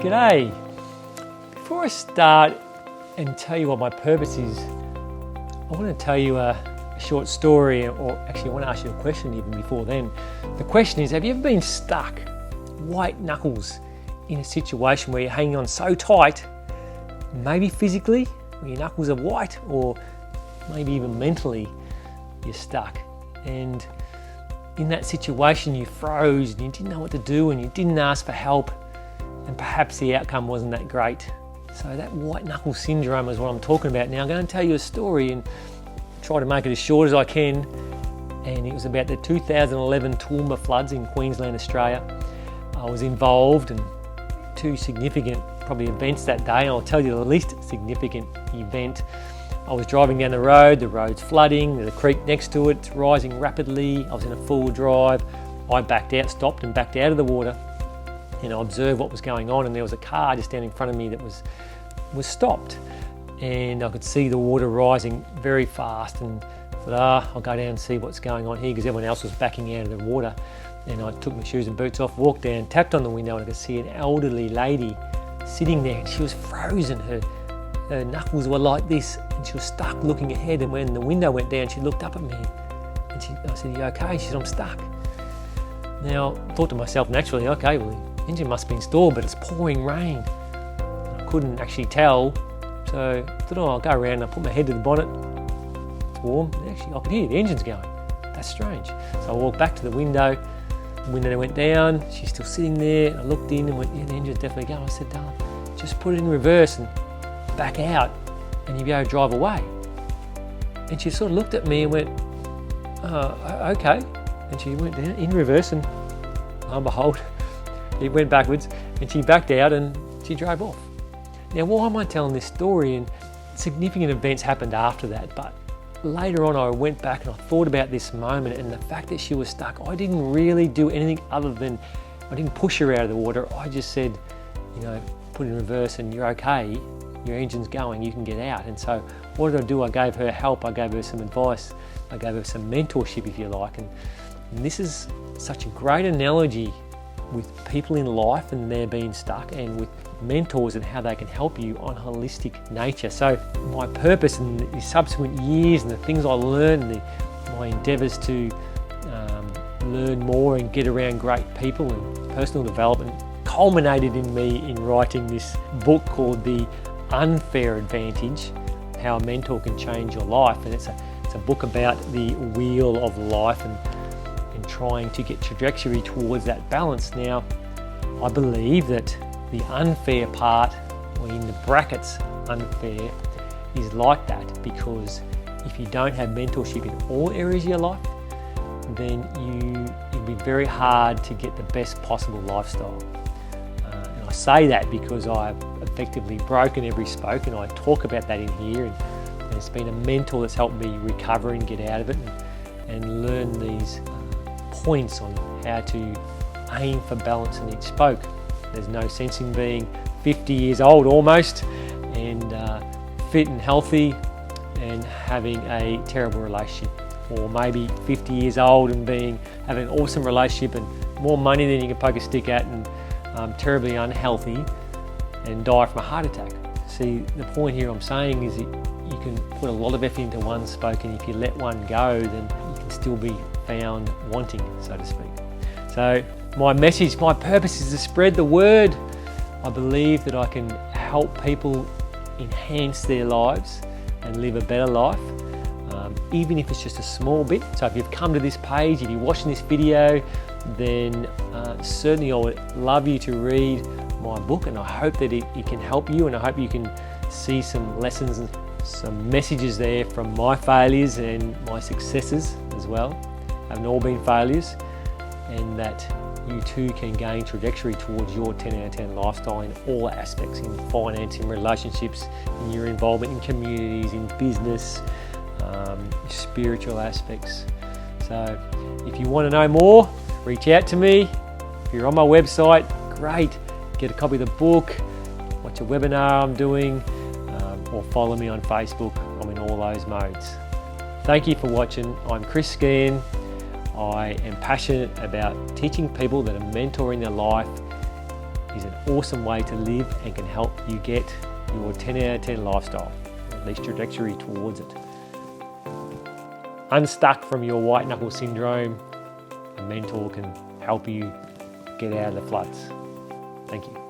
G'day. Before I start and tell you what my purpose is, I want to tell you a short story, or actually I want to ask you a question even before then. The question is, have you ever been stuck, white knuckles, in a situation where you're hanging on so tight, maybe physically, where your knuckles are white, or maybe even mentally you're stuck, and in that situation you froze and you didn't know what to do and you didn't ask for help, and perhaps the outcome wasn't that great. So that white knuckle syndrome is what I'm talking about. Now I'm going to tell you a story and try to make it as short as I can, and it was about the 2011 Toowoomba floods in Queensland, Australia. I was involved in two significant probably events that day, and I'll tell you the least significant event. I was driving down the road's flooding, there's a creek next to it, it's rising rapidly. I was in a four-wheel drive. I backed out, stopped and backed out of the water, and I observed what was going on, and there was a car just down in front of me that was stopped, and I could see the water rising very fast, and I thought, I'll go down and see what's going on here, because everyone else was backing out of the water. And I took my shoes and boots off, walked down, tapped on the window, and I could see an elderly lady sitting there, and she was frozen. Her knuckles were like this, and she was stuck looking ahead, and when the window went down, she looked up at me, and I said, "You okay?" She said, "I'm stuck." Now, I thought to myself naturally, okay, well, the engine must be installed, but it's pouring rain. I couldn't actually tell, so I thought, I'll go around and I put my head to the bonnet. It's warm. Actually, I could hear the engine's going. That's strange. So I walked back to the window. The window went down. She's still sitting there. I looked in and went, yeah, the engine's definitely going. I said, "Darling, just put it in reverse and back out, and you'll be able to drive away." And she sort of looked at me and went, okay. And she went down in reverse, and lo and behold, it went backwards, and she backed out and she drove off. Now, why am I telling this story? And significant events happened after that, but later on I went back and I thought about this moment and the fact that she was stuck. I didn't really do anything other than, I didn't push her out of the water. I just said, put it in reverse and you're okay. Your engine's going, you can get out. And so what did I do? I gave her help, I gave her some advice, I gave her some mentorship, if you like. And this is such a great analogy with people in life and they're being stuck, and with mentors and how they can help you on holistic nature. So my purpose in the subsequent years and the things I learned, my endeavours to learn more and get around great people and personal development culminated in me in writing this book called The Unfair Advantage, How a Mentor Can Change Your Life. And it's a book about the wheel of life and trying to get trajectory towards that balance. Now, I believe that the unfair part, or in the brackets unfair, is like that, because if you don't have mentorship in all areas of your life, then it'll be very hard to get the best possible lifestyle. And I say that because I've effectively broken every spoke, and I talk about that in here, and it's been a mentor that's helped me recover and get out of it and learn these points on how to aim for balance in each spoke. There's no sense in being 50 years old almost and fit and healthy and having a terrible relationship, or maybe 50 years old and having an awesome relationship and more money than you can poke a stick at, and terribly unhealthy and die from a heart attack. See, the point here I'm saying is that you can put a lot of effort into one spoke, and if you let one go, then you can still be found wanting, so to speak. So my message, my purpose is to spread the word. I believe that I can help people enhance their lives and live a better life, even if it's just a small bit. So if you've come to this page, if you're watching this video, then certainly I would love you to read my book, and I hope that it can help you, and I hope you can see some lessons and some messages there from my failures and my successes as well. Haven't all been failures, and that you too can gain trajectory towards your 10 out of 10 lifestyle in all aspects, in finance, in relationships, in your involvement in communities, in business, spiritual aspects. So if you want to know more, reach out to me. If you're on my website, great. Get a copy of the book, watch a webinar I'm doing, or follow me on Facebook. I'm in all those modes. Thank you for watching. I'm Chris Scan. I am passionate about teaching people that a mentor in their life is an awesome way to live and can help you get your 10 out of 10 lifestyle, or at least trajectory towards it. Unstuck from your white knuckle syndrome, a mentor can help you get out of the floods. Thank you.